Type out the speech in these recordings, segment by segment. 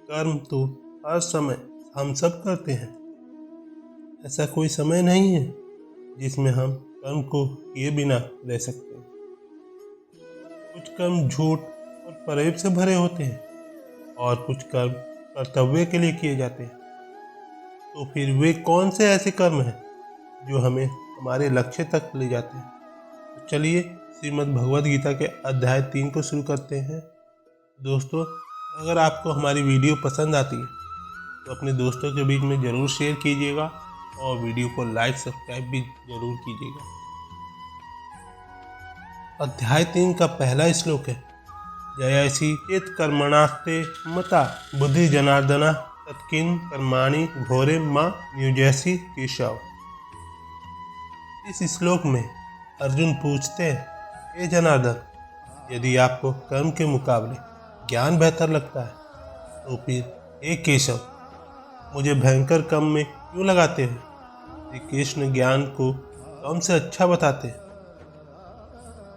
कर्म तो हर समय हम सब करते हैं। ऐसा कोई समय नहीं है जिसमें हम कर्म को किए बिना रह सकते हैं। कुछ कर्म झूठ और फरेब से भरे होते हैं और कुछ कर्म कर्तव्य के लिए किए जाते हैं। तो फिर वे कौन से ऐसे कर्म हैं जो हमें हमारे लक्ष्य तक ले जाते हैं? तो चलिए श्रीमद् भगवद गीता के अध्याय 3 को शुरू करते हैं। दोस्तों, अगर आपको हमारी वीडियो पसंद आती है तो अपने दोस्तों के बीच में ज़रूर शेयर कीजिएगा और वीडियो को लाइक सब्सक्राइब भी ज़रूर कीजिएगा। अध्याय 3 का पहला श्लोक है, जयासी चेत कर्मणास्ते मता बुद्धि जनार्दना तत्किन कर्माणि घोरे मां नियुजैसी केशव। इस श्लोक में अर्जुन पूछते हैं, हे जनार्दन, यदि आपको कर्म के मुकाबले ज्ञान बेहतर लगता है तो फिर हे केशव, मुझे भयंकर कर्म में क्यों लगाते हैं? श्री कृष्ण ज्ञान को कर्म से अच्छा बताते हैं।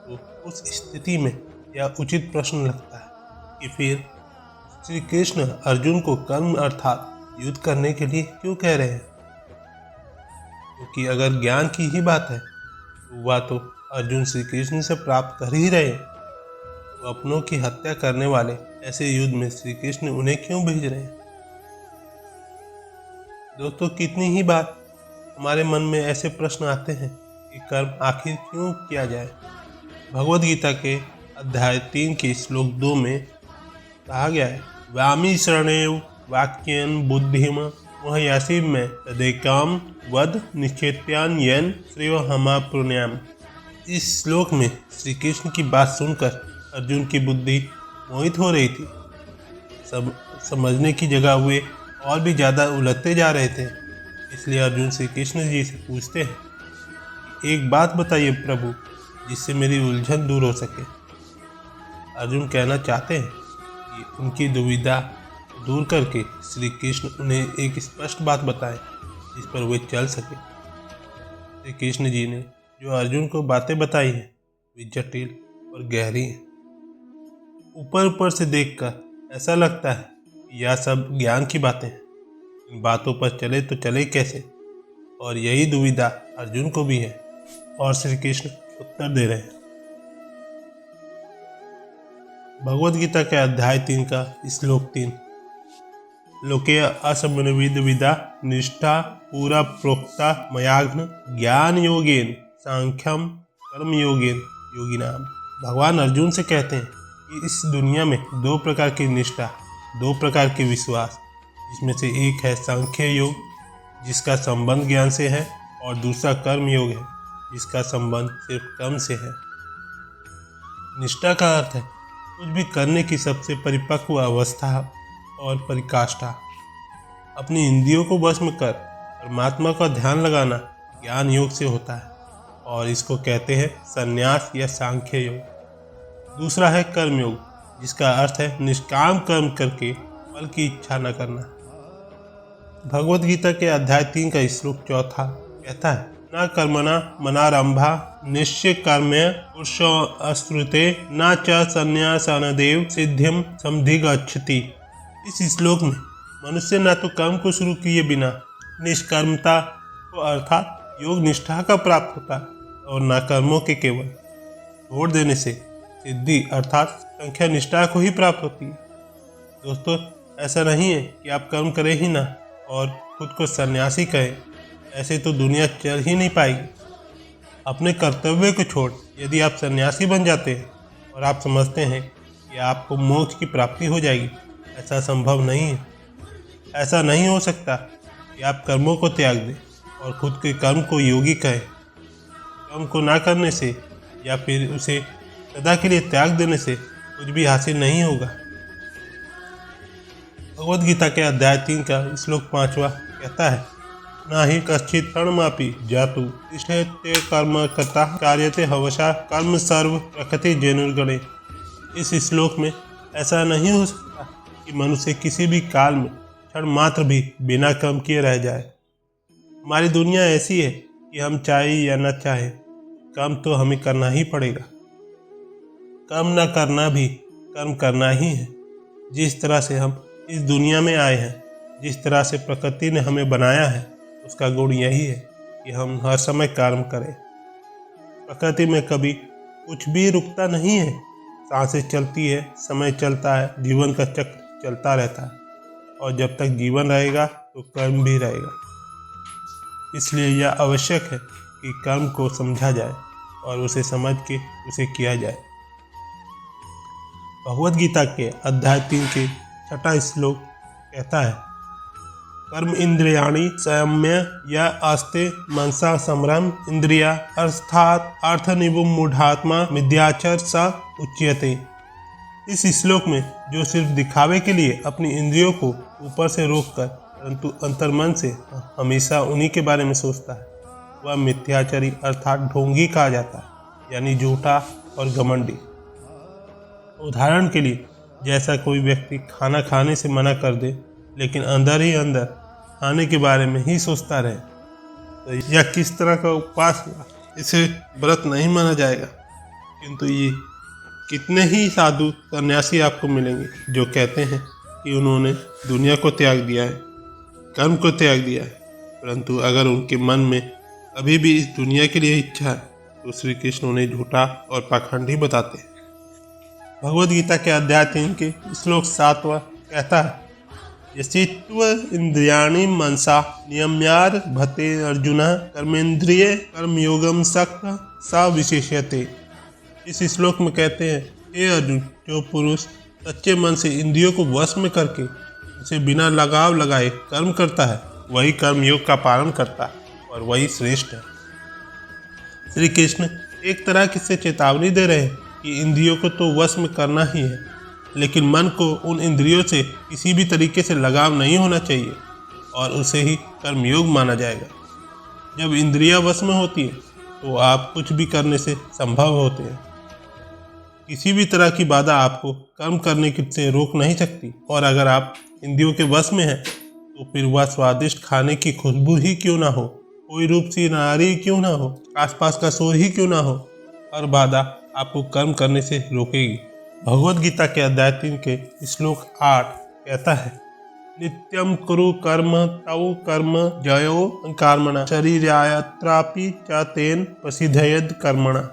तो उस स्थिति में यह उचित प्रश्न लगता है कि फिर श्री कृष्ण अर्जुन को कर्म अर्थात युद्ध करने के लिए क्यों कह रहे हैं? क्योंकि अगर ज्ञान की ही बात है तो वह तो अर्जुन श्री कृष्ण से प्राप्त कर ही रहे हैं। तो अपनों की हत्या करने वाले ऐसे युद्ध में श्री कृष्ण उन्हें क्यों भेज रहे हैं? दोस्तों, कितनी ही बार हमारे मन में ऐसे प्रश्न आते हैं कि कर्म आखिर क्यों किया जाए। भगवद गीता के अध्याय 3 के श्लोक 2 में कहा गया है, वामी शरणेव वाक्यन बुद्धिम मोहयासी में तदेकाम वद निश्चेत्यान यन श्रेय हमा पुण्याम। इस श्लोक में श्री कृष्ण की बात सुनकर अर्जुन की बुद्धि मोहित हो रही थी। समझने की जगह हुए और भी ज़्यादा उलझते जा रहे थे। इसलिए अर्जुन श्री कृष्ण जी से पूछते हैं, एक बात बताइए प्रभु, जिससे मेरी उलझन दूर हो सके। अर्जुन कहना चाहते हैं कि उनकी दुविधा दूर करके श्री कृष्ण उन्हें एक स्पष्ट बात बताएं जिस पर वे चल सके। श्री कृष्ण जी ने जो अर्जुन को बातें बताई हैं वे जटिल और गहरी हैं। ऊपर ऊपर से देखकर ऐसा लगता है कि यह सब ज्ञान की बातें हैं। इन बातों पर चले तो चले कैसे? और यही दुविधा अर्जुन को भी है और श्री कृष्ण उत्तर दे रहे हैं। भगवद गीता के अध्याय 3 का श्लोक 3, लोके असमन्वित विदा निष्ठा पूरा प्रोक्ता मयाघ्न ज्ञान योगेन सांख्यम कर्म योगेन योगिनाम। भगवान अर्जुन से कहते हैं कि इस दुनिया में 2 प्रकार की निष्ठा, 2 प्रकार के विश्वास, जिसमें से एक है सांख्य योग जिसका संबंध ज्ञान से है और दूसरा कर्म योग है जिसका संबंध सिर्फ कर्म से है। निष्ठा का अर्थ है कुछ भी करने की सबसे परिपक्व अवस्था और परिकाष्ठा। अपनी इंद्रियों को वश में कर परमात्मा का ध्यान लगाना ज्ञान योग से होता है और इसको कहते हैं संन्यास या सांख्य योग। दूसरा है कर्म योग जिसका अर्थ है निष्काम कर्म करके फल की इच्छा न करना। भगवद गीता के अध्याय 3 का श्लोक 4 कहता है, न कर्मणा मनारंभा निश्चय कर्म्य पुरुषो अश्रुते न च संन्यासानदेव सिद्धिम समधिगच्छति। इस श्लोक में मनुष्य न तो कर्म को शुरू किए बिना निष्कर्मता को अर्थात योग निष्ठा का प्राप्त होता है और न कर्मों के केवल छोड़ देने से सिद्धि अर्थात संख्या निष्ठा को ही प्राप्त होती है। दोस्तों, ऐसा नहीं है कि आप कर्म करें ही ना और खुद को सन्यासी कहें, ऐसे तो दुनिया चल ही नहीं पाएगी। अपने कर्तव्य को छोड़ यदि आप सन्यासी बन जाते हैं और आप समझते हैं कि आपको मोक्ष की प्राप्ति हो जाएगी, ऐसा संभव नहीं है। ऐसा नहीं हो सकता कि आप कर्मों को त्याग दें और खुद के कर्म को योगी कहें। कर्म को ना करने से या फिर उसे सदा के लिए त्याग देने से कुछ भी हासिल नहीं होगा। भगवद गीता के अध्याय 3 का श्लोक 5 कहता है, न ही कश्चित प्रणमापि जातु तिष्ठते कर्म कर्ता कार्यते हवशा कर्म सर्व प्रकृति जनुर्गणे। इस श्लोक में ऐसा नहीं हो सकता कि मनुष्य किसी भी काल में क्षण मात्र भी बिना कर्म किए रह जाए। हमारी दुनिया ऐसी है कि हम चाहे या न चाहे कर्म तो हमें करना ही पड़ेगा। कर्म न करना भी कर्म करना ही है। जिस तरह से हम इस दुनिया में आए हैं, जिस तरह से प्रकृति ने हमें बनाया है, उसका गुण यही है कि हम हर समय कर्म करें। प्रकृति में कभी कुछ भी रुकता नहीं है। सांसें चलती है, समय चलता है, जीवन का चक्र चलता रहता है, और जब तक जीवन रहेगा तो कर्म भी रहेगा। इसलिए यह आवश्यक है कि कर्म को समझा जाए और उसे समझ के उसे किया जाए। भगवद गीता के अध्याय 3 के 6वां श्लोक कहता है, कर्म इंद्रियाणि संयम्य या आस्ते मनसा समरम इंद्रिया अर्थात अर्थ निबुम्मूढ़ात्मा मिथ्याचार सा उच्यते। इस श्लोक में जो सिर्फ दिखावे के लिए अपनी इंद्रियों को ऊपर से रोककर परंतु अंतर्मन से हमेशा उन्हीं के बारे में सोचता है, वह मिथ्याचारी अर्थात ढोंगी कहा जाता है, यानी झूठा और घमंडी। उदाहरण के लिए, जैसा कोई व्यक्ति खाना खाने से मना कर दे लेकिन अंदर ही अंदर खाने के बारे में ही सोचता रहे, तो यह किस तरह का उपवास हुआ? इसे व्रत नहीं माना जाएगा। किंतु ये कितने ही साधु सन्यासी आपको मिलेंगे जो कहते हैं कि उन्होंने दुनिया को त्याग दिया है, कर्म को त्याग दिया है, परंतु अगर उनके मन में अभी भी इस दुनिया के लिए इच्छा है तो श्री कृष्ण उन्हें झूठा और पाखंडी बताते हैं। भगवद गीता के अध्याय 3 के श्लोक 7वां कहता है, यसित्व इंद्रियाणि मनसा नियम्यार भते अर्जुन कर्मेंद्रिय कर्मयोगम सक्त सा विशेष्यते। इस श्लोक में कहते हैं, हे अर्जुन, जो पुरुष सच्चे मन से इंद्रियों को वश में करके उसे बिना लगाव लगाए कर्म करता है, वही कर्म योग का पालन करता है और वही श्रेष्ठ है। श्री कृष्ण एक तरह से चेतावनी दे रहे हैं कि इंद्रियों को तो वश में करना ही है, लेकिन मन को उन इंद्रियों से किसी भी तरीके से लगाव नहीं होना चाहिए और उसे ही कर्मयोग माना जाएगा। जब इंद्रियां वश में होती है तो आप कुछ भी करने से संभव होते हैं। किसी भी तरह की बाधा आपको कर्म करने से रोक नहीं सकती, और अगर आप इंद्रियों के वश में हैं तो फिर वह स्वादिष्ट खाने की खुशबू ही क्यों ना हो, कोई रूप सी नारी क्यों ना हो, आसपास का शोर ही क्यों ना हो, हर बाधा आपको कर्म करने से रोकेगी। भगवद गीता के अध्याय 3 के श्लोक 8 कहता है, नित्यम कुरु कर्म तव कर्म जयो कर्मणा शरीरायत्रापि च तेन प्रसिद्धयद कर्मणा।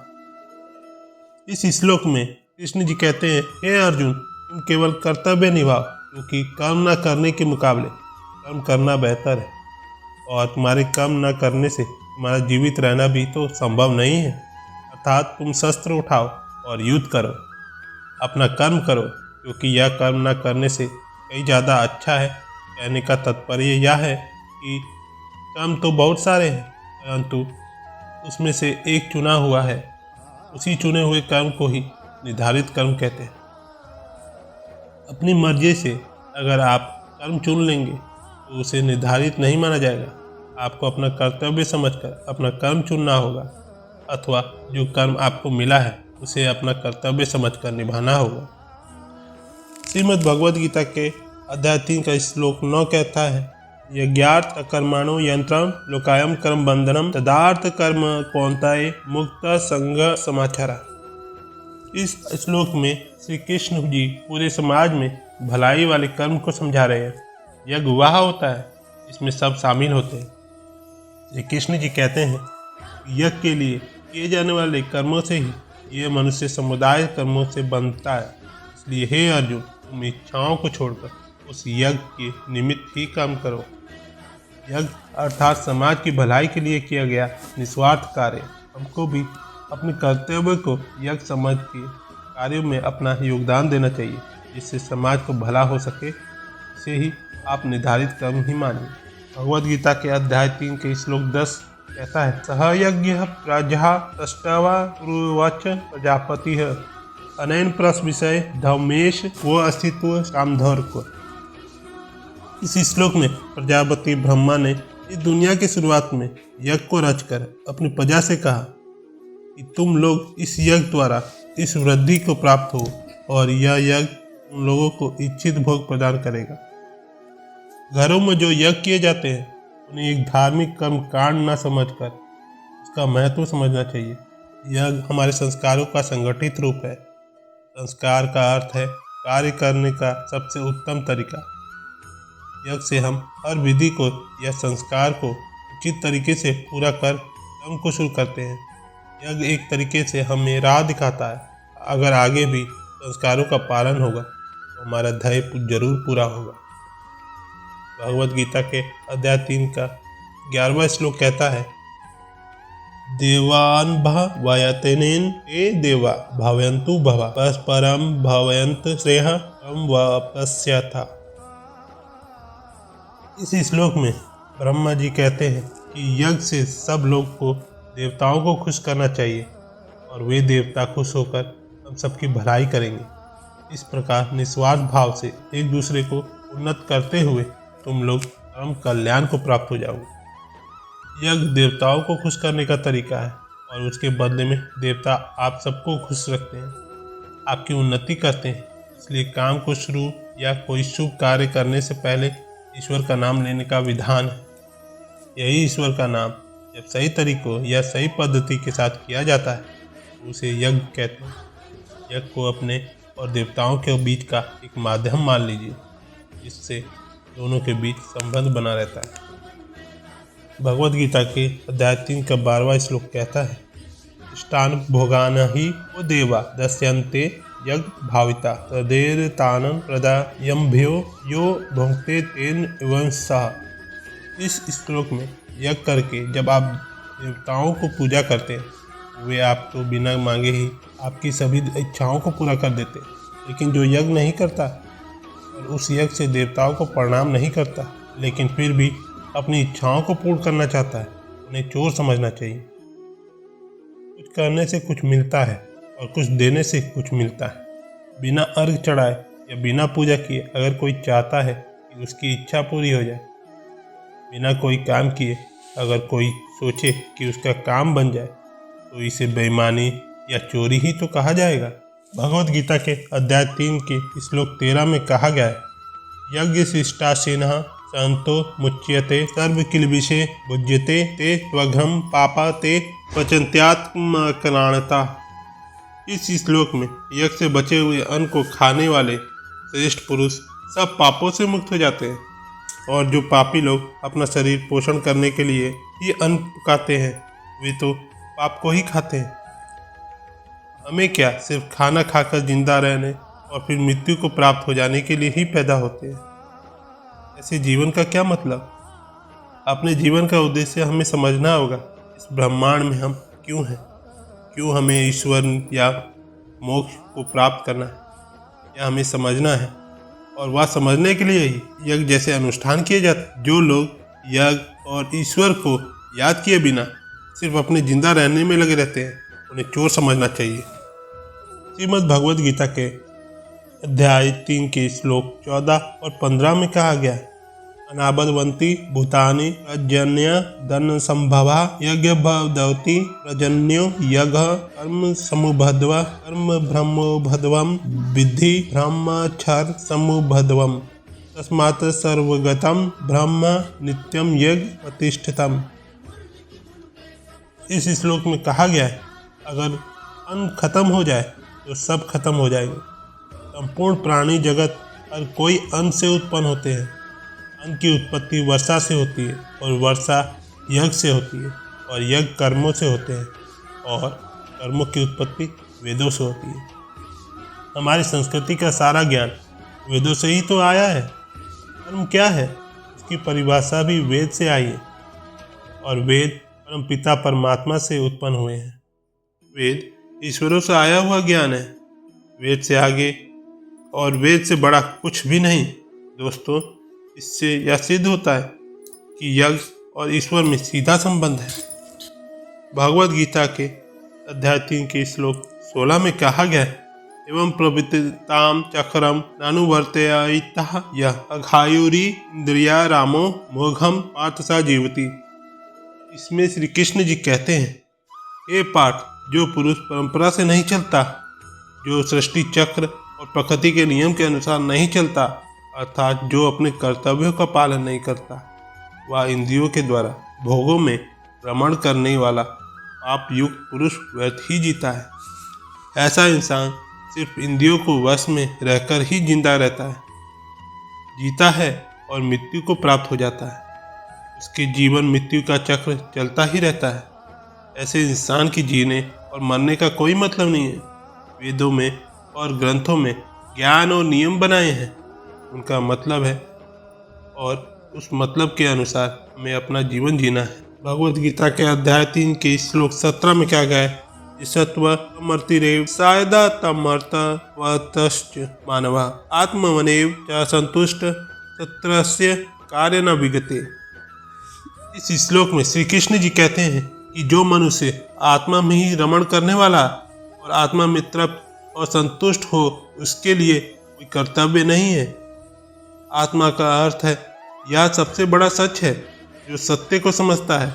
इस श्लोक में कृष्ण जी कहते हैं, हे अर्जुन, तुम केवल कर्तव्य निभाओ, क्योंकि कर्म न करने के मुकाबले कर्म करना बेहतर है, और तुम्हारे कर्म न करने से तुम्हारा जीवित रहना भी तो संभव नहीं है। अर्थात तुम शस्त्र उठाओ और युद्ध करो, अपना कर्म करो, क्योंकि यह कर्म न करने से कई ज़्यादा अच्छा है। कहने का तात्पर्य यह है कि कर्म तो बहुत सारे हैं, परंतु उसमें से एक चुना हुआ है, उसी चुने हुए कर्म को ही निर्धारित कर्म कहते हैं। अपनी मर्जी से अगर आप कर्म चुन लेंगे तो उसे निर्धारित नहीं माना जाएगा। आपको अपना कर्तव्य समझकर अपना कर्म चुनना होगा, अथवा जो कर्म आपको मिला है उसे अपना कर्तव्य समझकर निभाना होगा। श्रीमद् भगवद गीता के अध्याय 3 का श्लोक 9 कहता है, यज्ञार्थ कर्माणो यंत्रम लोकायम कर्म बंधनम तदार्थ कर्म कौंताय मुक्त संग समाचारा। इस श्लोक में श्री कृष्ण जी पूरे समाज में भलाई वाले कर्म को समझा रहे हैं। यज्ञ वह होता है इसमें सब शामिल होते हैं। श्री कृष्ण जी कहते हैं, यज्ञ के लिए किए जाने वाले कर्मों से ही यह मनुष्य समुदाय कर्मों से बंधता है। इसलिए हे अर्जुन, तुम इच्छाओं को छोड़कर उस यज्ञ के निमित्त ही काम करो। यज्ञ अर्थात समाज की भलाई के लिए किया गया निस्वार्थ कार्य। हमको भी अपने कर्तव्य को यज्ञ समझ के कार्यों में अपना योगदान देना चाहिए, जिससे समाज को भला हो सके। इसे ही आप निर्धारित कर्म ही मानिए। भगवद गीता के अध्याय 3 के श्लोक 10 कहता है, सहयज्ञ प्रजा तष्टवा कुरुवाच प्रजापति अनैन प्रस विषय धर्मेश वो अस्तित्व कामधर को। इस श्लोक में प्रजापति ब्रह्मा ने इस दुनिया की शुरुआत में यज्ञ को रचकर अपनी प्रजा से कहा कि तुम लोग इस यज्ञ द्वारा इस वृद्धि को प्राप्त हो, और यह यज्ञ उन लोगों को इच्छित भोग प्रदान करेगा। घरों में जो यज्ञ किए जाते हैं उन्हें एक धार्मिक कर्म कांड न समझकर उसका महत्व समझना चाहिए। यज्ञ हमारे संस्कारों का संगठित रूप है। संस्कार का अर्थ है कार्य करने का सबसे उत्तम तरीका। यज्ञ से हम हर विधि को या संस्कार को उचित तरीके से पूरा कर कर्म को शुरू करते हैं। यज्ञ एक तरीके से हमें राह दिखाता है। अगर आगे भी संस्कारों का पालन होगा तो हमारा ध्येय जरूर पूरा होगा। भगवद गीता के अध्याय 3 का 11वां श्लोक कहता है, देवान् भावयतेनेन ते देवा भावयन्तु भवा परस्परं भावयन्त श्रेयः परं वाप्स्यथ। इस श्लोक में ब्रह्मा जी कहते हैं कि यज्ञ से सब लोग को देवताओं को खुश करना चाहिए और वे देवता खुश होकर हम सबकी भलाई करेंगे। इस प्रकार निस्वार्थ भाव से एक दूसरे को उन्नत करते हुए तुम लोग परम कल्याण को प्राप्त हो जाओगे। यज्ञ देवताओं को खुश करने का तरीका है और उसके बदले में देवता आप सबको खुश रखते हैं, आपकी उन्नति करते हैं। इसलिए काम को शुरू या कोई शुभ कार्य करने से पहले ईश्वर का नाम लेने का विधान है। यही ईश्वर का नाम जब सही तरीकों या सही पद्धति के साथ किया जाता है तो उसे यज्ञ कहते हैं। यज्ञ को अपने और देवताओं के बीच का एक माध्यम मान लीजिए, जिससे दोनों के बीच संबंध बना रहता है। भगवद गीता के अध्याय 3 का 12वां श्लोक कहता है, इष्टान भोगान ही वो देवा दस्यन्ते यज्ञ भाविता तदेर तानन प्रदायम्भ्यो यो भोक्ते तेन एवं सह। इस श्लोक में यज्ञ करके जब आप देवताओं को पूजा करते हैं वे आपको बिना मांगे ही आपकी सभी इच्छाओं को पूरा कर देते हैं। लेकिन जो यज्ञ नहीं करता और उस यज्ञ से देवताओं को प्रणाम नहीं करता लेकिन फिर भी अपनी इच्छाओं को पूर्ण करना चाहता है, उन्हें चोर समझना चाहिए। कुछ करने से कुछ मिलता है और कुछ देने से कुछ मिलता है। बिना अर्घ चढ़ाए या बिना पूजा किए अगर कोई चाहता है कि उसकी इच्छा पूरी हो जाए, बिना कोई काम किए अगर कोई सोचे कि उसका काम बन जाए, तो इसे बेईमानी या चोरी ही तो कहा जाएगा। भगवद गीता के अध्याय 3 के श्लोक 13 में कहा गया है, यज्ञ शिष्टाशीनः संतो मुच्यते सर्व किल्बिषे भुज्यते ते त्वघ्रम पापा ते पचन्त्यात्मकराणता। इस श्लोक में यज्ञ से बचे हुए अन्न को खाने वाले श्रेष्ठ पुरुष सब पापों से मुक्त हो जाते हैं, और जो पापी लोग अपना शरीर पोषण करने के लिए ही अन्न पकाते हैं वे तो पाप को ही खाते हैं। हमें क्या सिर्फ खाना खाकर जिंदा रहने और फिर मृत्यु को प्राप्त हो जाने के लिए ही पैदा होते हैं। ऐसे जीवन का क्या मतलब? अपने जीवन का उद्देश्य हमें समझना होगा। इस ब्रह्मांड में हम क्यों हैं, क्यों हमें ईश्वर या मोक्ष को प्राप्त करना है, या हमें समझना है। और वह समझने के लिए ही यज्ञ जैसे अनुष्ठान किए जाते। जो लोग यज्ञ और ईश्वर को याद किए बिना सिर्फ अपने जिंदा रहने में लगे रहते हैं, उन्हें चोर समझना चाहिए। श्रीमद् भगवद गीता के अध्याय 3 के श्लोक 14 और 15 में कहा गया है, अनाबदवंती भूतानि प्रजन्य धन संभवा यज्ञ भवति प्रजन्यो यज्ञ कर्म समुभद्वा कर्म ब्रह्मोभद्वम विद्धि ब्रह्मक्षर समुभद्वम तस्मात् सर्वगतम ब्रह्म नित्यम यज्ञ प्रतिष्ठितम। इस श्लोक में कहा गया है, अगर अन्न खत्म हो जाए तो सब खत्म हो जाएंगे। संपूर्ण प्राणी जगत हर कोई अन्न से उत्पन्न होते हैं। अन्न की उत्पत्ति वर्षा से होती है और वर्षा यज्ञ से होती है और यज्ञ कर्मों से होते हैं और कर्मों की उत्पत्ति वेदों से होती है। हमारी संस्कृति का सारा ज्ञान वेदों से ही तो आया है। कर्म क्या है, उसकी परिभाषा भी वेद से आई है और वेद परम पिता परमात्मा से उत्पन्न हुए हैं। वेद ईश्वरों से आया हुआ ज्ञान है। वेद से आगे और वेद से बड़ा कुछ भी नहीं। दोस्तों, इससे यह सिद्ध होता है कि यज्ञ और ईश्वर में सीधा संबंध है। भगवद गीता के अध्याय 3 के श्लोक 16 में कहा गया है, एवं प्रवृत्ताम चक्रम नानुवर्तयितः यः अघायुरी इंद्रिया रामो मोघम पार्थ सा जीवति। इसमें श्री कृष्ण जी कहते हैं, हे पार्थ, जो पुरुष परंपरा से नहीं चलता, जो सृष्टि चक्र और प्रकृति के नियम के अनुसार नहीं चलता, अर्थात जो अपने कर्तव्यों का पालन नहीं करता, वह इंद्रियों के द्वारा भोगों में भ्रमण करने वाला पाप युक्त पुरुष व्यर्थ ही जीता है। ऐसा इंसान सिर्फ इंद्रियों को वश में रहकर ही जिंदा रहता है, जीता है और मृत्यु को प्राप्त हो जाता है। उसके जीवन मृत्यु का चक्र चलता ही रहता है। ऐसे इंसान की जीने और मरने का कोई मतलब नहीं है। वेदों में और ग्रंथों में ज्ञान और नियम बनाए हैं, उनका मतलब है और उस मतलब के अनुसार हमें अपना जीवन जीना है। भगवद गीता के अध्याय 3 के श्लोक 17 में क्या गया है? सत्वमर्तिरेव सायदा तमर्तवतश्च मानवा आत्मवनेव च संतुष्ट तत्रस्य कार्य न विगते। इस श्लोक में श्री कृष्ण जी कहते हैं कि जो मनुष्य आत्मा में ही रमण करने वाला और आत्मा में तृप्त और संतुष्ट हो, उसके लिए कोई कर्तव्य नहीं है। आत्मा का अर्थ है यह सबसे बड़ा सच है। जो सत्य को समझता है,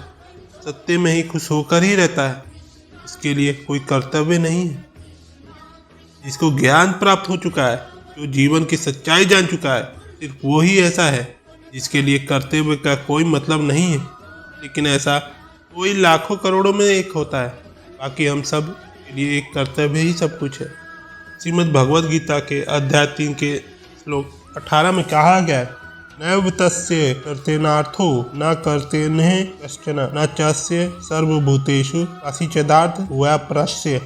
सत्य में ही खुश होकर ही रहता है, उसके लिए कोई कर्तव्य नहीं है। जिसको ज्ञान प्राप्त हो चुका है, जो जीवन की सच्चाई जान चुका है, सिर्फ वो ही ऐसा है जिसके लिए कर्तव्य का कोई मतलब नहीं है। लेकिन ऐसा कोई लाखों करोड़ों में एक होता है। बाकी हम सब के लिए एक कर्तव्य ही सब कुछ है। श्रीमद् भगवद गीता के अध्याय 3 के श्लोक 18 में कहा गया है, नैव तस्य कर्तेनार्थो न कर्तेनः कश्चन न चास्य सर्वभूतेषु काशीचदार्थ व्याप्रस्य।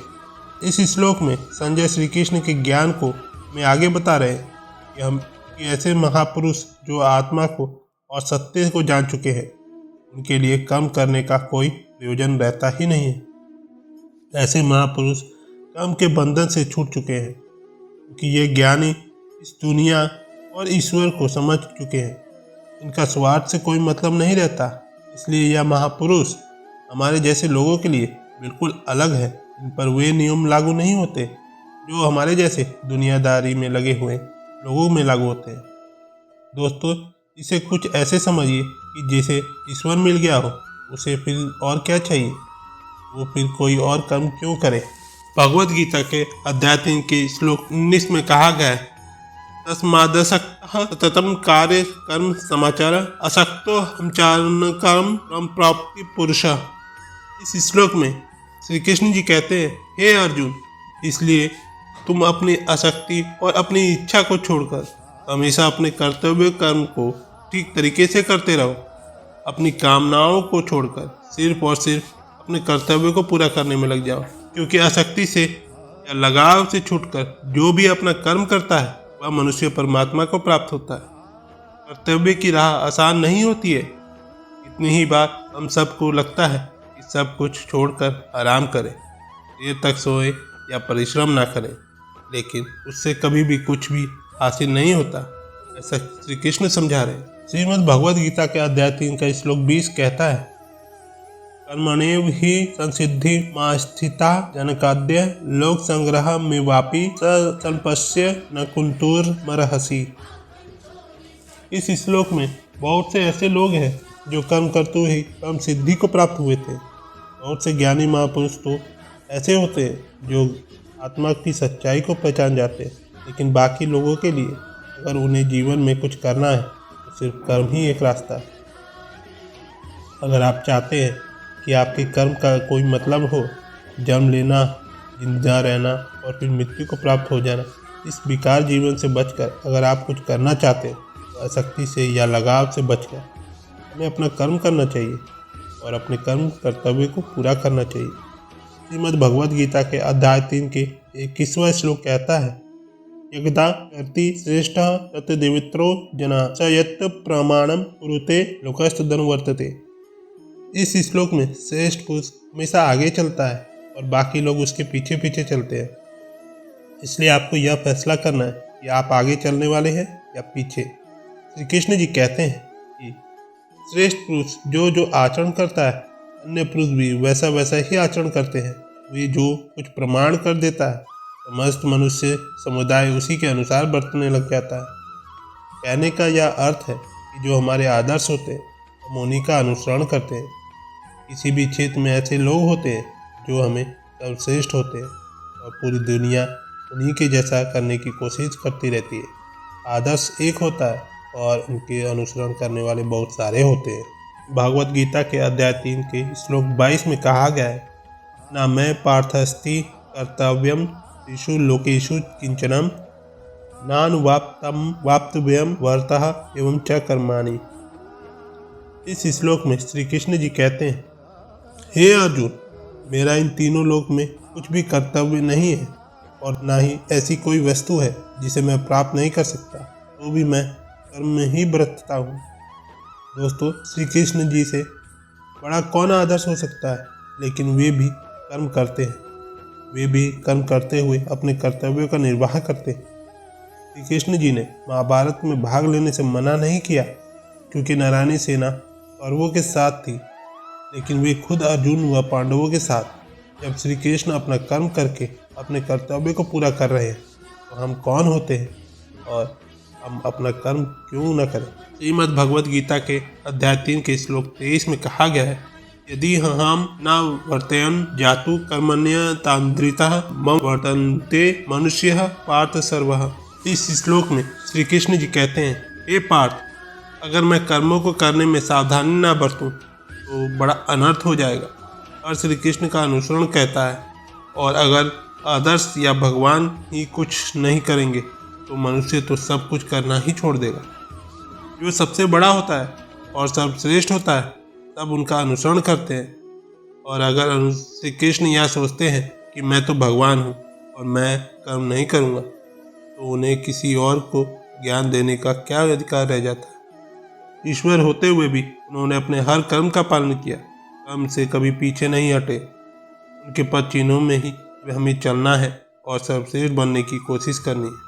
इस श्लोक में संजय श्री कृष्ण के ज्ञान को में आगे बता रहे हैं कि ऐसे महापुरुष जो आत्मा को और सत्य को जान चुके हैं, उनके लिए कर्म करने का कोई प्रयोजन रहता ही नहीं है। ऐसे महापुरुष कर्म के बंधन से छूट चुके हैं, क्योंकि ये ज्ञानी इस दुनिया और ईश्वर को समझ चुके हैं। इनका स्वार्थ से कोई मतलब नहीं रहता। इसलिए यह महापुरुष हमारे जैसे लोगों के लिए बिल्कुल अलग है। इन पर वे नियम लागू नहीं होते जो हमारे जैसे दुनियादारी में लगे हुए लोगों में लागू होते हैं। दोस्तों, इसे कुछ ऐसे समझिए कि जैसे ईश्वर मिल गया हो, उसे फिर और क्या चाहिए? वो फिर कोई और कर्म क्यों करे? भगवद गीता के अध्याय 3 के श्लोक 19 में कहा गया है, तस्मादसक्तः सततं कार्य कर्म समाचार असक्तो हमचारण कर्म प्राप्ति पुरुषः। इस श्लोक में श्री कृष्ण जी कहते हैं, हे अर्जुन, इसलिए तुम अपनी आसक्ति और अपनी इच्छा को छोड़कर हमेशा अपने कर्तव्य कर्म को ठीक तरीके से करते रहो। अपनी कामनाओं को छोड़कर सिर्फ और सिर्फ अपने कर्तव्य को पूरा करने में लग जाओ, क्योंकि आसक्ति से या लगाव से छूटकर जो भी अपना कर्म करता है, वह मनुष्य परमात्मा को प्राप्त होता है। कर्तव्य की राह आसान नहीं होती है। इतनी ही बात हम सबको लगता है कि सब कुछ छोड़कर आराम करें, देर तक सोए या परिश्रम ना करें, लेकिन उससे कभी भी कुछ भी हासिल नहीं होता। ऐसा श्री कृष्ण समझा रहे हैं। श्रीमद् भगवद गीता के अध्याय 3 का श्लोक 20 कहता है, कर्मण्येव हि संसिद्धि मा स्थिता जनकाद्य लोक संग्रह में वापी संपश्य न कुंतुर्मर्हसि। इस श्लोक में बहुत से ऐसे लोग हैं जो कर्म करते ही कर्म सिद्धि को प्राप्त हुए थे। बहुत से ज्ञानी महापुरुष तो ऐसे होते हैं जो आत्मा की सच्चाई को पहचान जाते हैं। लेकिन बाकी लोगों के लिए अगर उन्हें जीवन में कुछ करना है तो सिर्फ कर्म ही एक रास्ता है। अगर आप चाहते हैं कि आपके कर्म का कोई मतलब हो, जन्म लेना, जिंदा रहना और फिर मृत्यु को प्राप्त हो जाना, इस विकार जीवन से बचकर अगर आप कुछ करना चाहते हैं तो आसक्ति से या लगाव से बचकर हमें अपना कर्म करना चाहिए और अपने कर्म कर्तव्य को पूरा करना चाहिए। श्रीमद् भगवद गीता के अध्याय 3 के 21वां श्लोक कहता है, यदा कर्ति श्रेष्ठ तत् देवित्रो जना स यत् प्रमाणम कुरुते लोकस्तदनुवर्तते। इस श्लोक में श्रेष्ठ पुरुष हमेशा आगे चलता है और बाकी लोग उसके पीछे पीछे चलते हैं। इसलिए आपको यह फैसला करना है कि आप आगे चलने वाले हैं या पीछे। श्री कृष्ण जी कहते हैं कि श्रेष्ठ पुरुष जो जो आचरण करता है, अन्य पुरुष भी वैसा वैसा ही आचरण करते हैं। वे जो कुछ प्रमाण कर देता है, समस्त मनुष्य समुदाय उसी के अनुसार बरतने लग जाता है। कहने का यह अर्थ है कि जो हमारे आदर्श होते हैं, हम उन्हीं का अनुसरण करते हैं। किसी भी क्षेत्र में ऐसे लोग होते हैं जो हमें सर्वश्रेष्ठ होते हैं और पूरी दुनिया उन्हीं के जैसा करने की कोशिश करती रहती है। आदर्श एक होता है और उनके अनुसरण करने वाले बहुत सारे होते हैं। भागवत गीता के अध्याय 3 के श्लोक 22 में कहा गया है, न मैं पार्थस्ति कर्तव्यम त्रिषु लोकेषु किंचनम नानुवाप्तम वाप्तव्यम वर्तः एवं च कर्माणि। इस श्लोक में श्री कृष्ण जी कहते हैं, हे अर्जुन, मेरा इन तीनों लोक में कुछ भी कर्तव्य नहीं है और ना ही ऐसी कोई वस्तु है जिसे मैं प्राप्त नहीं कर सकता, तो भी मैं कर्म में ही बरतता हूँ। दोस्तों, श्री कृष्ण जी से बड़ा कौन आदर्श हो सकता है, लेकिन वे भी कर्म करते हैं। वे भी कर्म करते हुए अपने कर्तव्यों का निर्वाह करते हैं। श्री कृष्ण जी ने महाभारत में भाग लेने से मना नहीं किया, क्योंकि नारायणी सेना कौरवों के साथ थी, लेकिन वे खुद अर्जुन व पांडवों के साथ। जब श्री कृष्ण अपना कर्म करके अपने कर्तव्य को पूरा कर रहे हैं, तो हम कौन होते हैं और हम अपना कर्म क्यों न करें। श्रीमद् भगवद गीता के अध्याय 3 के श्लोक 23 में कहा गया है, यदि हम न वर्तयन् जातु कर्मण्यतान्द्रितः मम वर्तन्ते मनुष्यः पार्थ सर्वः। इस श्लोक में श्री कृष्ण जी कहते हैं, हे पार्थ, अगर मैं कर्मों को करने में सावधानी न बरतूं तो बड़ा अनर्थ हो जाएगा। और श्री कृष्ण का अनुसरण कहता है, और अगर आदर्श या भगवान ही कुछ नहीं करेंगे तो मनुष्य तो सब कुछ करना ही छोड़ देगा। जो सबसे बड़ा होता है और सर्वश्रेष्ठ होता है, सब उनका अनुसरण करते हैं। और अगर श्री कृष्ण यह सोचते हैं कि मैं तो भगवान हूँ और मैं कर्म नहीं करूँगा, तो उन्हें किसी और को ज्ञान देने का क्या अधिकार रह जाता है। ईश्वर होते हुए भी उन्होंने अपने हर कर्म का पालन किया, कर्म से कभी पीछे नहीं हटे। उनके पद चिन्हों में ही हमें चलना है और सर्वश्रेष्ठ बनने की कोशिश करनी है।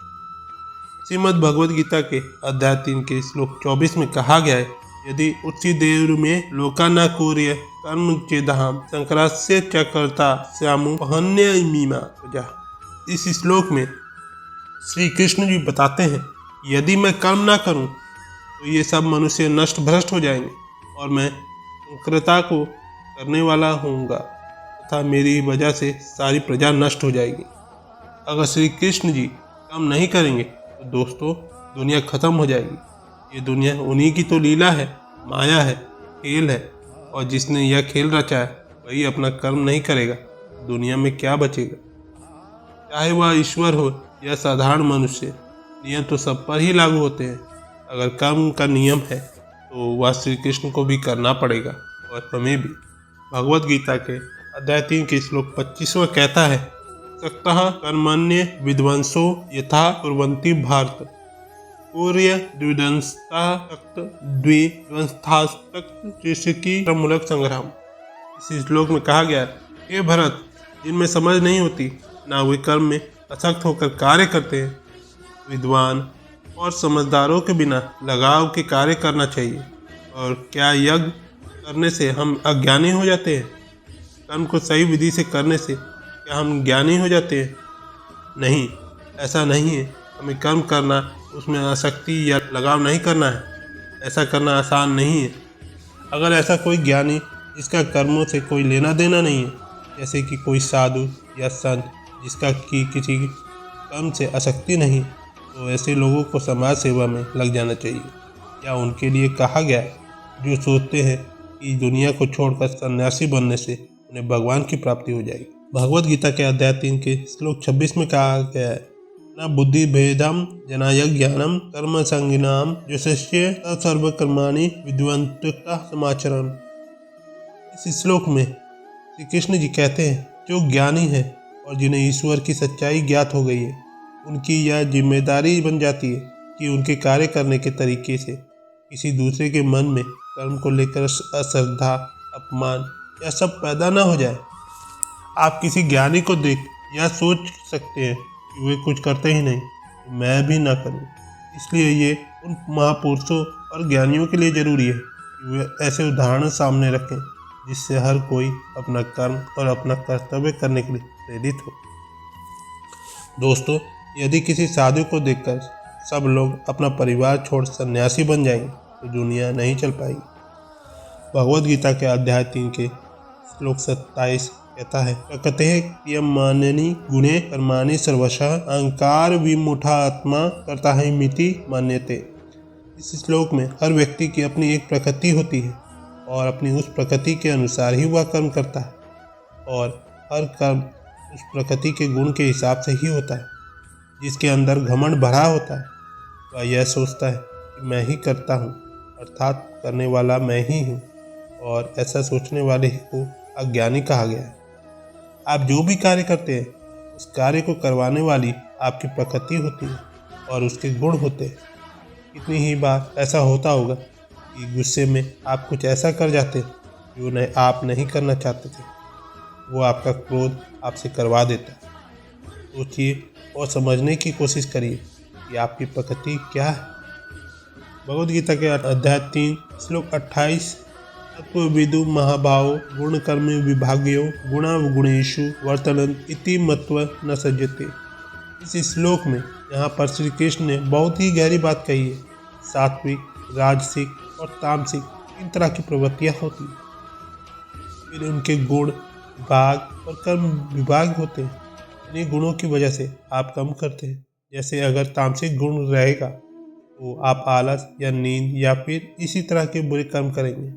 श्रीमद् भगवद गीता के अध्याय 3 के श्लोक 24 में कहा गया है, यदि उच्ची देव में लोका न कूर्य कर्म चेदहम शंकरास्य च कर्ता श्यामु पहन्य मीमा प्रजा। इस श्लोक में श्री कृष्ण जी बताते हैं, यदि मैं कर्म ना करूं तो ये सब मनुष्य नष्ट भ्रष्ट हो जाएंगे और मैं शंकरता को करने वाला होऊंगा तथा मेरी वजह से सारी प्रजा नष्ट हो जाएगी। अगर श्री कृष्ण जी कर्म नहीं करेंगे तो दोस्तों दुनिया खत्म हो जाएगी। ये दुनिया उन्हीं की तो लीला है, माया है, खेल है, और जिसने यह खेल रचा है वही अपना कर्म नहीं करेगा, दुनिया में क्या बचेगा। चाहे वह ईश्वर हो या साधारण मनुष्य, नियम तो सब पर ही लागू होते हैं। अगर कर्म का नियम है तो वह श्री कृष्ण को भी करना पड़ेगा और हमें भी। भगवद गीता के अध्याय 3 के श्लोक 25वां कहता है, सक्तः कर्मण्य विद्वंसो यथा कुर्वन्ति भारत कूर्य द्विदंस्ताक्त द्विद्वंस्थास्तक्त ऋषिकी मूलक संग्राम। इस श्लोक में कहा गया, हे भरत, जिनमें समझ नहीं होती, ना वे कर्म में असक्त होकर कार्य करते हैं। विद्वान और समझदारों के बिना लगाव के कार्य करना चाहिए। और क्या यज्ञ करने से हम अज्ञानी हो जाते हैं? कर्म को सही विधि से करने से क्या हम ज्ञानी हो जाते हैं? नहीं, ऐसा नहीं है। हमें कर्म करना, उसमें आसक्ति या लगाव नहीं करना है। ऐसा करना आसान नहीं है। अगर ऐसा कोई ज्ञानी जिसका कर्मों से कोई लेना देना नहीं है, जैसे कि कोई साधु या संत जिसका कि किसी कर्म से आसक्ति नहीं, तो ऐसे लोगों को समाज सेवा में लग जाना चाहिए। या उनके लिए कहा गया है जो सोचते हैं कि दुनिया को छोड़कर सन्यासी बनने से उन्हें भगवान की प्राप्ति हो जाएगी। भगवद गीता के अध्याय 3 के श्लोक 26 में कहा गया है, न बुद्धि भेदम जनाय ज्ञानम कर्म संगिनाम जो शिष्य सर्वकर्माणि विद्वंतुक्ता समाचरण। इस श्लोक में श्री कृष्ण जी कहते हैं, जो ज्ञानी है और जिन्हें ईश्वर की सच्चाई ज्ञात हो गई है, उनकी यह जिम्मेदारी बन जाती है कि उनके कार्य करने के तरीके से किसी दूसरे के मन में कर्म को लेकर अश्रद्धा, अपमान या सब पैदा ना हो जाए। आप किसी ज्ञानी को देख यह सोच सकते हैं कि वे कुछ करते ही नहीं, तो मैं भी ना करूं। इसलिए ये उन महापुरुषों और ज्ञानियों के लिए जरूरी है कि वे ऐसे उदाहरण सामने रखें जिससे हर कोई अपना कर्म और अपना कर्तव्य करने के लिए प्रेरित हो। दोस्तों, यदि किसी साधु को देखकर सब लोग अपना परिवार छोड़ सन्यासी बन जाएंगे तो दुनिया नहीं चल पाएगी। भगवद गीता के अध्याय 3 के श्लोक 27 कहता है, प्रकृते क्रियमाणानि गुणे कर्माणि सर्वशः अहंकार विमूढ़ा आत्मा कर्ता है मिति मान्यते। इस श्लोक में हर व्यक्ति की अपनी एक प्रकृति होती है और अपनी उस प्रकृति के अनुसार ही वह कर्म करता है और हर कर्म उस प्रकृति के गुण के हिसाब से ही होता है। जिसके अंदर घमंड भरा होता है वह यह सोचता है कि मैं ही करता हूँ, अर्थात करने वाला मैं ही हूँ, और ऐसा सोचने वाले को अज्ञानी कहा गया है। आप जो भी कार्य करते हैं उस कार्य को करवाने वाली आपकी प्रकृति होती है और उसके गुण होते हैं। कितनी ही बार ऐसा होता होगा कि गुस्से में आप कुछ ऐसा कर जाते हैं जो आप नहीं करना चाहते थे, वो आपका क्रोध आपसे करवा देता है। सोचिए और समझने की कोशिश करिए कि आपकी प्रकृति क्या है। भगवद गीता के अध्याय 3 श्लोक 28 तत्वविदु महाभाव गुण कर्म विभाग्यो गुणा गुणेषु वर्तनन् इति मत्वा न सज्जते। इस श्लोक में यहाँ पर श्री कृष्ण ने बहुत ही गहरी बात कही है। सात्विक, राजसिक और तामसिक 3 तरह की प्रवृत्तियाँ होती हैं। फिर उनके गुण विभाग और कर्म विभाग होते हैं। इन्हीं गुणों की वजह से आप कर्म करते हैं। जैसे अगर तामसिक गुण रहेगा तो आप आलस या नींद या फिर इसी तरह के बुरे कर्म करेंगे।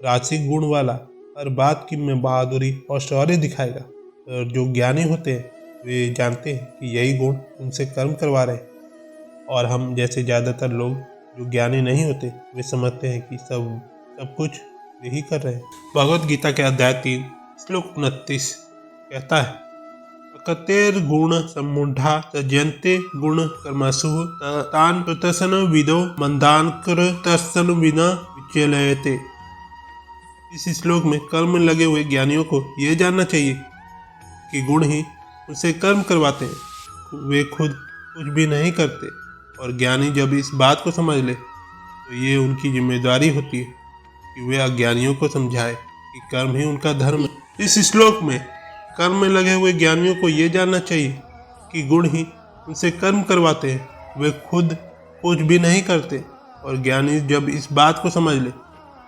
राजसिक गुण वाला हर बात की में बहादुरी और शौर्य दिखाएगा, और जो ज्ञानी होते हैं वे जानते हैं कि यही गुण उनसे कर्म करवा रहे हैं। और हम जैसे ज़्यादातर लोग जो ज्ञानी नहीं होते वे समझते हैं कि सब कुछ वे ही कर रहे हैं। भगवद गीता के अध्याय 3 श्लोक 29 कहता है, कतेर गुण सम्मूढ़ा सज्जन्ते गुण कर्मसु तान प्रतसन विदो मंदान कर तसन बिना विचलयते। इस श्लोक में कर्म में लगे हुए ज्ञानियों को यह जानना चाहिए कि गुण ही उनसे कर्म करवाते हैं, वे खुद कुछ भी नहीं करते। और ज्ञानी जब इस बात को समझ ले तो ये उनकी जिम्मेदारी होती है कि वे अज्ञानियों को समझाए कि कर्म ही उनका धर्म है। इस श्लोक में कर्म में लगे हुए ज्ञानियों को ये जानना चाहिए कि गुण ही उनसे कर्म करवाते हैं, वे खुद कुछ भी नहीं करते। और ज्ञानी जब इस बात को समझ ले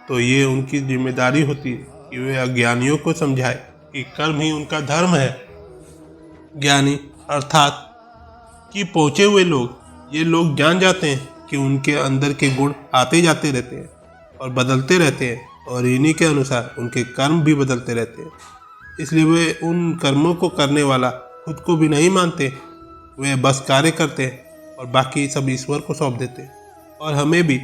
तो ये उनकी जिम्मेदारी होती है कि वे अज्ञानियों को समझाए कि कर्म ही उनका धर्म है। ज्ञानी अर्थात कि पहुँचे हुए लोग, ये लोग जान जाते हैं कि उनके अंदर के गुण आते जाते रहते हैं और बदलते रहते हैं, और इन्हीं के अनुसार उनके कर्म भी बदलते रहते हैं। इसलिए वे उन कर्मों को करने वाला खुद को भी नहीं मानते, वे बस कार्य करते हैं और बाकी सब ईश्वर को सौंप देते हैं। और हमें भी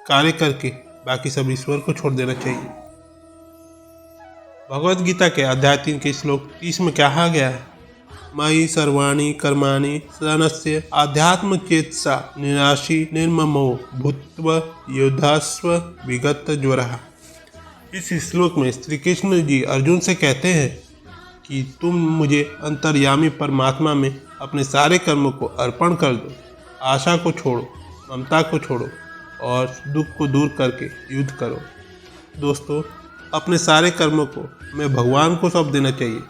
कार्य करके बाकी सब ईश्वर को छोड़ देना चाहिए। भगवद गीता के अध्याय 3 के श्लोक 30 में कहा गया है, मयि सर्वाणि कर्माणि सनस्य आध्यात्म चेतसा निराशी निर्ममो भूत्वा योद्धास्व विगत ज्वरः। इस श्लोक में श्री कृष्ण जी अर्जुन से कहते हैं कि तुम मुझे अंतर्यामी परमात्मा में अपने सारे कर्मों को अर्पण कर दो, आशा को छोड़ो, ममता को छोड़ो और दुख को दूर करके युद्ध करो। दोस्तों, अपने सारे कर्मों को हमें भगवान को सौंप देना चाहिए।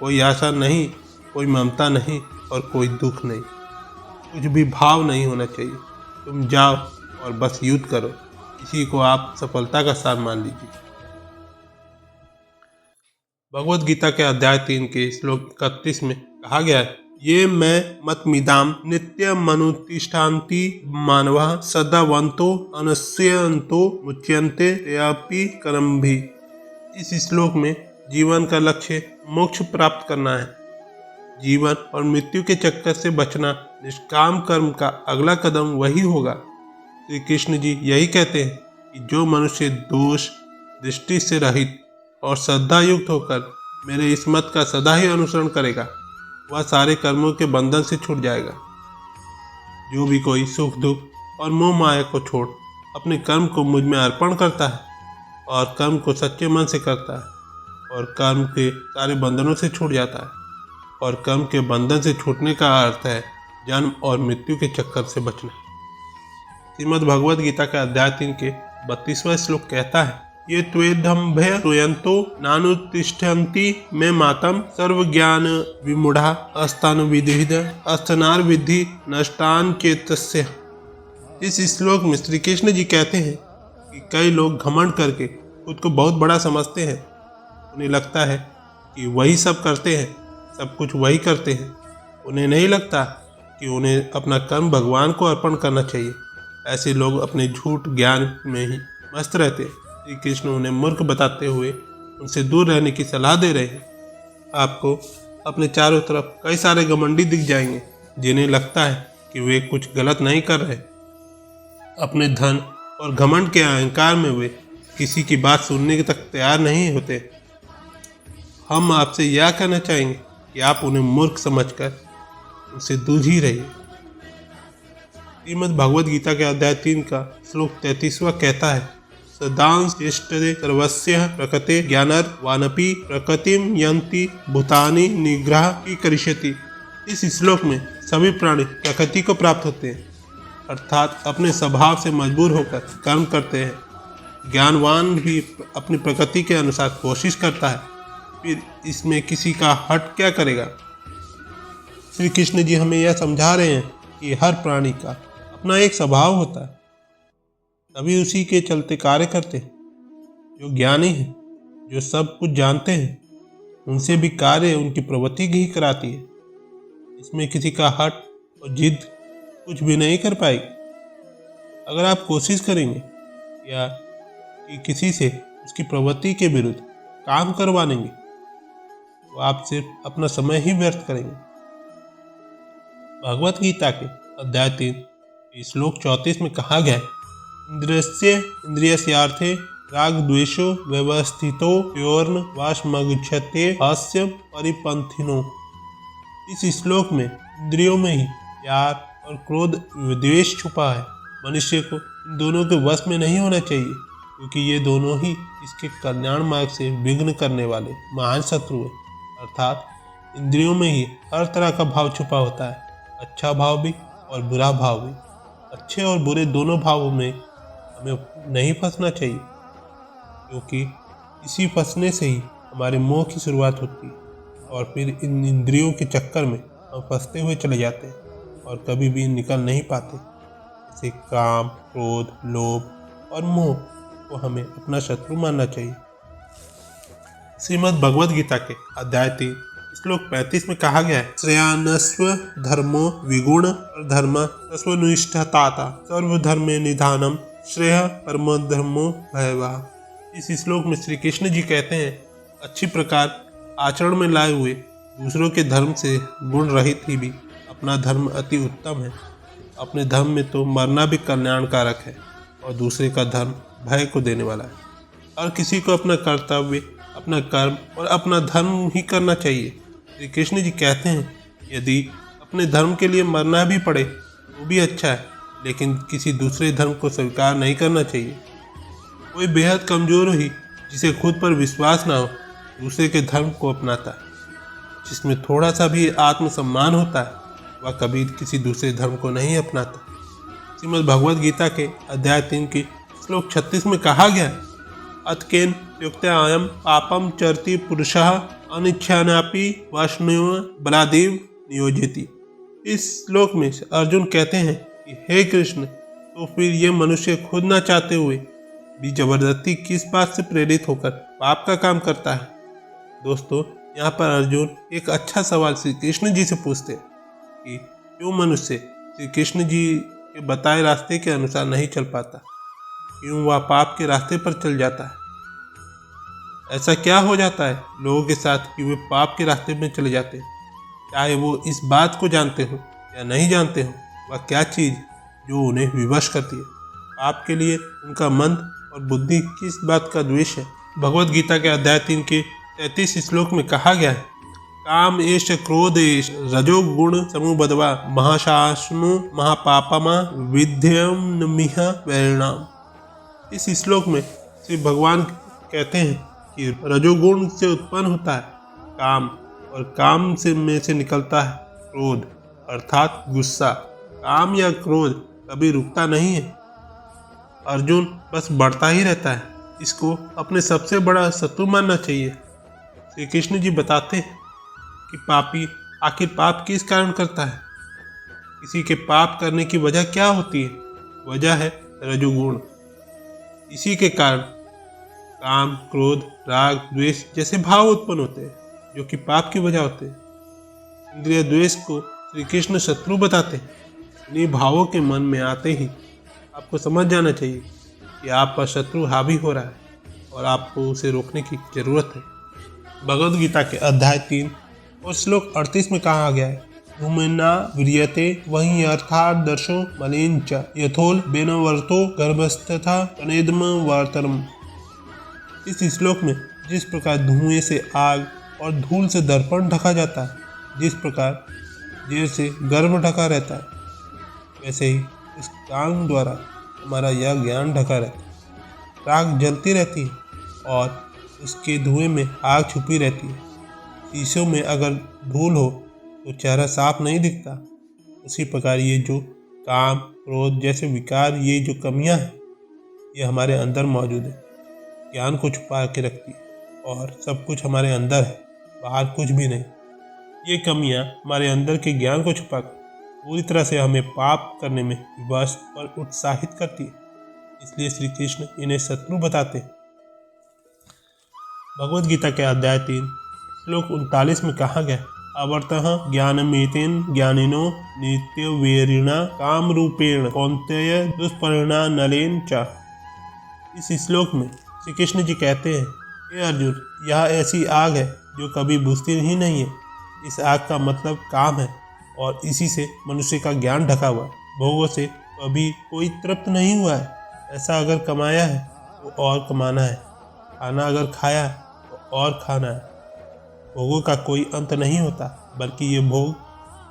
कोई आशा नहीं, कोई ममता नहीं और कोई दुख नहीं, कुछ भी भाव नहीं होना चाहिए। तुम जाओ और बस युद्ध करो, इसी को आप सफलता का सार मान लीजिए। भगवद गीता के अध्याय 3 के श्लोक 31 में कहा गया है, ये मैं मतमिदाम नित्य मनुतिष्ठान्ति मानवः सदावन्तो अनश्यन्तो मुच्यन्ते यापि कर्म भी। इस श्लोक में जीवन का लक्ष्य मोक्ष प्राप्त करना है। जीवन और मृत्यु के चक्कर से बचना, निष्काम कर्म का अगला कदम वही होगा। श्री कृष्ण जी यही कहते हैं कि जो मनुष्य दोष दृष्टि से रहित और श्रद्धा युक्त होकर मेरे इस मत का सदा ही अनुसरण करेगा, वह सारे कर्मों के बंधन से छूट जाएगा। जो भी कोई सुख दुख और मोह माया को छोड़ अपने कर्म को मुझ में अर्पण करता है और कर्म को सच्चे मन से करता है और कर्म के सारे बंधनों से छूट जाता है। और कर्म के बंधन से छूटने का अर्थ है जन्म और मृत्यु के चक्कर से बचना। श्रीमद् भगवद गीता का अध्याय 3 के 32वां श्लोक कहता है, ये त्वेदम्भय त्वयन्तो नानुतिष्ठन्ति मे मातम सर्वज्ञान विमूढ़ा अस्तान विधिद अस्तनार विधि नष्टान चेतस्य। इस श्लोक में श्री कृष्ण जी कहते हैं कि कई लोग घमंड करके खुद को बहुत बड़ा समझते हैं। उन्हें लगता है कि वही सब करते हैं, सब कुछ वही करते हैं। उन्हें नहीं लगता कि उन्हें अपना कर्म भगवान को अर्पण करना चाहिए। ऐसे लोग अपने झूठ ज्ञान में ही मस्त रहते हैं। श्री कृष्ण उन्हें मूर्ख बताते हुए उनसे दूर रहने की सलाह दे रहे हैं। आपको अपने चारों तरफ कई सारे घमंडी दिख जाएंगे जिन्हें लगता है कि वे कुछ गलत नहीं कर रहे। अपने धन और घमंड के अहंकार में वे किसी की बात सुनने तक तैयार नहीं होते। हम आपसे यह कहना चाहेंगे कि आप उन्हें मूर्ख समझकर उनसे दूर ही रहिए। श्रीमद् भगवद गीता के अध्याय 3 का श्लोक 33वां कहता है, सदांश चेष्टते सर्वस्य प्रकृते ज्ञानर वानपि प्रकृतिम यन्ति भूतानि निग्रह की करिष्यति। इस श्लोक में सभी प्राणी प्रकृति को प्राप्त होते हैं, अर्थात अपने स्वभाव से मजबूर होकर कर्म करते हैं। ज्ञानवान भी अपनी प्रकृति के अनुसार कोशिश करता है, फिर इसमें किसी का हट क्या करेगा। श्री कृष्ण जी हमें यह समझा रहे हैं कि हर प्राणी का अपना एक स्वभाव होता है, तभी उसी के चलते कार्य करते हैं। जो ज्ञानी हैं, जो सब कुछ जानते हैं, उनसे भी कार्य उनकी प्रवृत्ति ही कराती है। इसमें किसी का हट और जिद कुछ भी नहीं कर पाएगी। अगर आप कोशिश करेंगे या कि किसी से उसकी प्रवृत्ति के विरुद्ध काम करवाएंगे, तो आप सिर्फ अपना समय ही व्यर्थ करेंगे। भगवत गीता के अध्याय 3 श्लोक 34 में कहा गया है, इंद्रियस्य इंद्रियस्यार्थे राग द्वेषो व्यवस्थितो योर्न वाशमगच्छते हास्य परिपंथिनो। इस श्लोक में इंद्रियों में ही प्यार और क्रोध द्वेष छुपा है। मनुष्य को इन दोनों के वश में नहीं होना चाहिए, क्योंकि ये दोनों ही इसके कल्याण मार्ग से विघ्न करने वाले महान शत्रु हैं। अर्थात इंद्रियों में ही हर तरह का भाव छुपा होता है, अच्छा भाव भी और बुरा भाव भी। अच्छे और बुरे दोनों भावों में हमें नहीं फंसना चाहिए, क्योंकि इसी फंसने से ही हमारे मोह की शुरुआत होती है और फिर इन इंद्रियों के चक्कर में हम फंसते हुए चले जाते हैं और कभी भी निकल नहीं पाते। जैसे काम, क्रोध, लोभ और मोह को हमें अपना शत्रु मानना चाहिए। श्रीमद् भगवद गीता के अध्याय 3 श्लोक 35 में कहा गया है, श्रेयानस्व धर्मो विगुण और धर्म स्वनिष्ठताता सर्वधर्मे निधानम श्रेय परम धर्मो भयवाह। इस श्लोक में श्री कृष्ण जी कहते हैं, अच्छी प्रकार आचरण में लाए हुए दूसरों के धर्म से गुण रहित ही भी अपना धर्म अति उत्तम है। अपने धर्म में तो मरना भी कल्याणकारक है और दूसरे का धर्म भय को देने वाला है। हर किसी को अपना कर्तव्य, अपना कर्म और अपना धर्म ही करना चाहिए। श्री कृष्ण जी कहते हैं, यदि अपने धर्म के लिए मरना भी पड़े तो भी अच्छा है, लेकिन किसी दूसरे धर्म को स्वीकार नहीं करना चाहिए। कोई बेहद कमजोर ही जिसे खुद पर विश्वास ना हो, दूसरे के धर्म को अपनाता है। जिसमें थोड़ा सा भी आत्मसम्मान होता है, वह कभी किसी दूसरे धर्म को नहीं अपनाता। श्रीमद् भगवद गीता के अध्याय 3 की श्लोक 36 में कहा गया, अतकेन युक्त्या अयम पापम चरति पुरुषः अनिच्छानापि वैष्णव बलादेव नियोजति। इस श्लोक में अर्जुन कहते हैं कि हे कृष्ण, तो फिर ये मनुष्य खुद ना चाहते हुए भी जबरदस्ती किस बात से प्रेरित होकर पाप का काम करता है। दोस्तों, यहाँ पर अर्जुन एक अच्छा सवाल श्री कृष्ण जी से पूछते हैं कि क्यों मनुष्य श्री कृष्ण जी के बताए रास्ते के अनुसार नहीं चल पाता, क्यों वह पाप के रास्ते पर चल जाता है। ऐसा क्या हो जाता है लोगों के साथ कि वे पाप के रास्ते में चले जाते हैं, चाहे वो इस बात को जानते हो या नहीं जानते हो। वह क्या चीज़ जो उन्हें विवश करती है। पाप के लिए उनका मन और बुद्धि किस बात का द्वेष है। भगवद गीता के अध्याय 3 के 33 श्लोक में कहा गया है, काम एष क्रोध एष रजोगुण समूहबद्वा महाशासनु महापापमा विध्यम नमिह वैरिणाम। इस श्लोक में श्री भगवान कहते हैं कि रजोगुण से उत्पन्न होता है काम, और काम से निकलता है क्रोध अर्थात गुस्सा। काम या क्रोध कभी रुकता नहीं है, अर्जुन बस बढ़ता ही रहता है। इसको अपने सबसे बड़ा शत्रु मानना चाहिए। श्री कृष्ण जी बताते हैं कि पापी आखिर पाप किस कारण करता है। किसी के पाप करने की वजह क्या होती है? वजह है रजोगुण। इसी के कारण काम, क्रोध, राग, द्वेष जैसे भाव उत्पन्न होते हैं, जो कि पाप की वजह होते हैं। इंद्रिय द्वेष को श्री कृष्ण शत्रु बताते हैं। इन्हीं भावों के मन में आते ही आपको समझ जाना चाहिए कि आप पर शत्रु हावी हो रहा है और आपको उसे रोकने की जरूरत है। भगवद गीता के अध्याय 3 और श्लोक 38 में कहा गया है, धूमेना व्रियते वही अर्थादर्शो मलेन च यथोल बेनवर्तो गर्भस्थथा तनेदम वार्तरम। इस श्लोक में जिस प्रकार धुएं से आग और धूल से दर्पण ढका जाता है, जिस प्रकार जेर से गर्भ ढका रहता है, वैसे ही इस काम द्वारा हमारा यह ज्ञान ढका रहता है। राख जलती रहती है और उसके धुएं में आग छुपी रहती है। शीशों में अगर धूल हो तो चेहरा साफ नहीं दिखता। उसी प्रकार ये जो काम, क्रोध जैसे विकार, ये जो कमियां हैं, ये हमारे अंदर मौजूद है, ज्ञान को छुपा के रखती है और सब कुछ हमारे अंदर है, बाहर कुछ भी नहीं। ये कमियां हमारे अंदर के ज्ञान को छुपा कर पूरी तरह से हमें पाप करने में विवश और उत्साहित करती है। इसलिए श्री कृष्ण इन्हें शत्रु बताते हैं। भगवद गीता के अध्याय 3 श्लोक 39 में कहा गया, अवर्तः ज्ञानमेतेन ज्ञानिनो नित्य वेरिणा काम रूपेण कौन्तेय दुष्परिणा नलेन च। इस श्लोक में श्री कृष्ण जी कहते हैं, हे अर्जुन, यह ऐसी आग है जो कभी बुझती ही नहीं है। इस आग का मतलब काम है और इसी से मनुष्य का ज्ञान ढका हुआ है। भोगों से कभी कोई तृप्त नहीं हुआ है। ऐसा अगर कमाया है तो और कमाना है, खाना अगर खाया है तो और खाना है। भोगों का कोई अंत नहीं होता, बल्कि ये भोग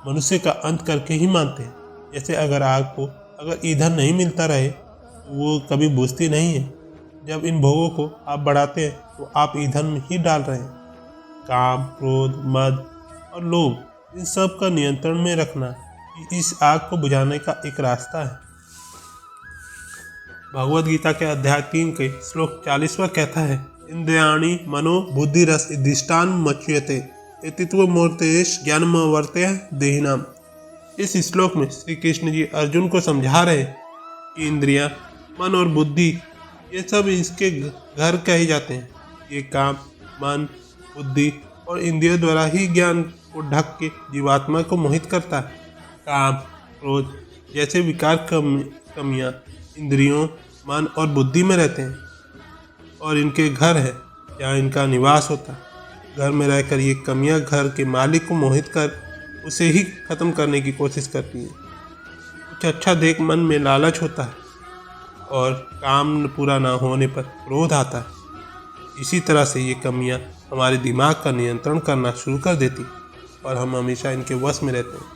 मनुष्य का अंत करके ही मानते हैं। जैसे अगर आग को अगर ईंधन नहीं मिलता रहे तो वो कभी बुझती नहीं है। जब इन भोगों को आप बढ़ाते हैं तो आप ईंधन ही डाल रहे हैं। काम, क्रोध, मद और लोभ, इन सब का नियंत्रण में रखना इस आग को बुझाने का एक रास्ता है। भगवद गीता के अध्याय 3 के श्लोक 40वां कहता है, इंद्रियाणि मनो बुद्धि रस अधिष्ठान मच्यते एतित्व मूर्तेश ज्ञानम वर्ते देहिनाम। इस श्लोक में श्री कृष्ण जी अर्जुन को समझा रहे हैं कि इंद्रियां, मन और बुद्धि, ये सब इसके घर कहे जाते हैं। ये काम, मन, बुद्धि और इंद्रियों द्वारा ही ज्ञान को ढक के जीवात्मा को मोहित करता है। काम, क्रोध जैसे विकार कमियां इंद्रियों, मन और बुद्धि में रहते हैं और इनके घर है जहाँ इनका निवास होता है। घर में रहकर ये कमियां घर के मालिक को मोहित कर उसे ही खत्म करने की कोशिश करती हैं। कुछ अच्छा देख मन में लालच होता है और काम पूरा ना होने पर क्रोध आता है। इसी तरह से ये कमियां हमारे दिमाग का नियंत्रण करना शुरू कर देती और हम हमेशा इनके वश में रहते हैं।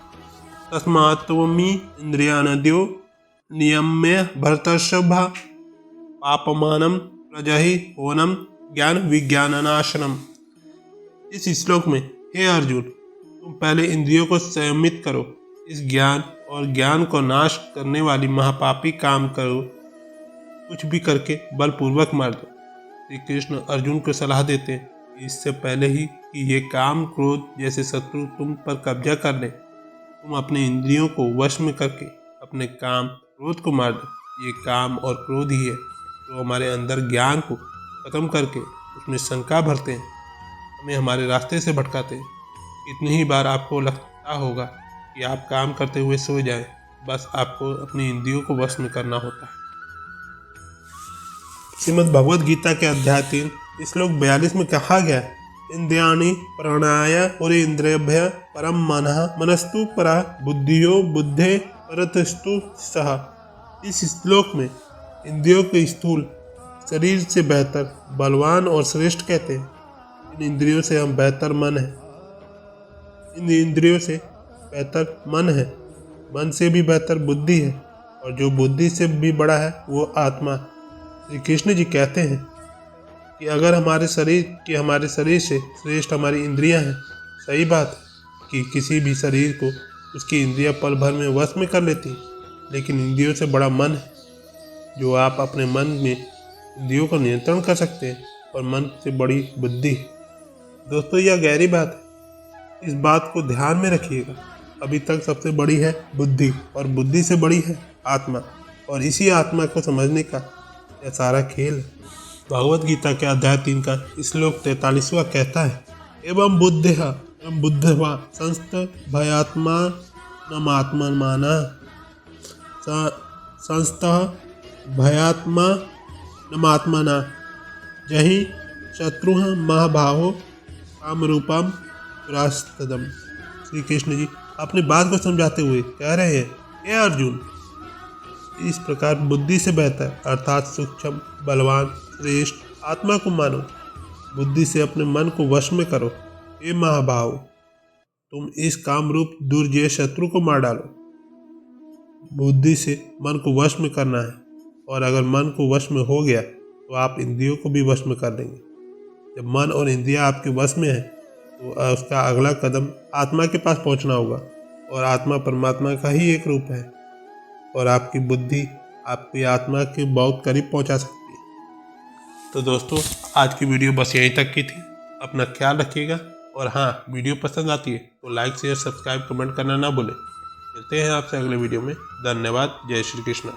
तस्मात् त्वमि इंद्रियानद्यो नियम्य भरतर्षभा पापमानम प्रजहि होनम ज्ञान विज्ञाननाशनम। इस श्लोक में, हे अर्जुन, तुम पहले इंद्रियों को संयमित करो, इस ज्ञान और ज्ञान को नाश करने वाली महापापी काम करो, कुछ भी करके बलपूर्वक मार दो। श्री कृष्ण अर्जुन को सलाह देते हैं कि इससे पहले ही कि ये काम, क्रोध जैसे शत्रु तुम पर कब्जा कर ले, तुम अपने इंद्रियों को वश में करके अपने काम, क्रोध को मार दो। ये काम और क्रोध ही है तो हमारे अंदर ज्ञान को खत्म करके उसमें शंका भरते हैं, हमें हमारे रास्ते से भटकाते हैं। इतनी ही बार आपको लगता होगा कि आप काम करते हुए सो जाएं, बस आपको अपनी इंद्रियों को वश में करना होता है। श्रीमद् भगवद गीता के अध्याय 3 श्लोक 42 में कहा गया, इंद्रियाणि प्राणाय और इंद्रियभ्य परम मनः मनस्तु परा बुद्धियो बुद्धे परतस्तु सह। इस श्लोक में इंद्रियों के स्थूल शरीर से बेहतर, बलवान और श्रेष्ठ कहते हैं। इन इंद्रियों से हम बेहतर मन है, इन इंद्रियों से बेहतर मन है, मन से भी बेहतर बुद्धि है और जो बुद्धि से भी बड़ा है वो आत्मा। श्री कृष्ण जी कहते हैं कि अगर हमारे शरीर से श्रेष्ठ हमारी इंद्रियां हैं। सही बात है कि किसी भी शरीर को उसकी इंद्रियां पल भर में वश में कर लेती, लेकिन इंद्रियों से बड़ा मन है, जो आप अपने मन में इंद्रियों का नियंत्रण कर सकते हैं और मन से बड़ी बुद्धि। दोस्तों, यह गहरी बात है, इस बात को ध्यान में रखिएगा। अभी तक सबसे बड़ी है बुद्धि और बुद्धि से बड़ी है आत्मा, और इसी आत्मा को समझने का यह सारा खेल है। भगवद गीता के अध्याय 3 का श्लोक 43वां कहता है, एवं बुद्धवा संस्त भयात्मा नमात्मना संस्तः भयात्मा नमात्मना जहि शत्रुः महाभाहो कामरूपम रास्तदम। श्री कृष्ण जी अपनी बात को समझाते हुए कह रहे हैं, हे अर्जुन, इस प्रकार बुद्धि से बेहतर अर्थात सूक्ष्म, बलवान, श्रेष्ठ आत्मा को मानो। बुद्धि से अपने मन को वश में करो। हे महाभाव, तुम इस कामरूप दुर्जय शत्रु को मार डालो। बुद्धि से मन को वश में करना है, और अगर मन को वश में हो गया तो आप इंद्रियों को भी वश में कर देंगे। जब मन और इंद्रियां आपके वश में है तो उसका अगला कदम आत्मा के पास पहुंचना होगा, और आत्मा परमात्मा का ही एक रूप है, और आपकी बुद्धि आपकी आत्मा के बहुत करीब पहुंचा सकती है। तो दोस्तों, आज की वीडियो बस यहीं तक की थी। अपना ख्याल रखिएगा, और हाँ, वीडियो पसंद आती है तो लाइक शेयर सब्सक्राइब कमेंट करना ना भूलें। मिलते हैं आपसे अगले वीडियो में। धन्यवाद। जय श्री कृष्ण।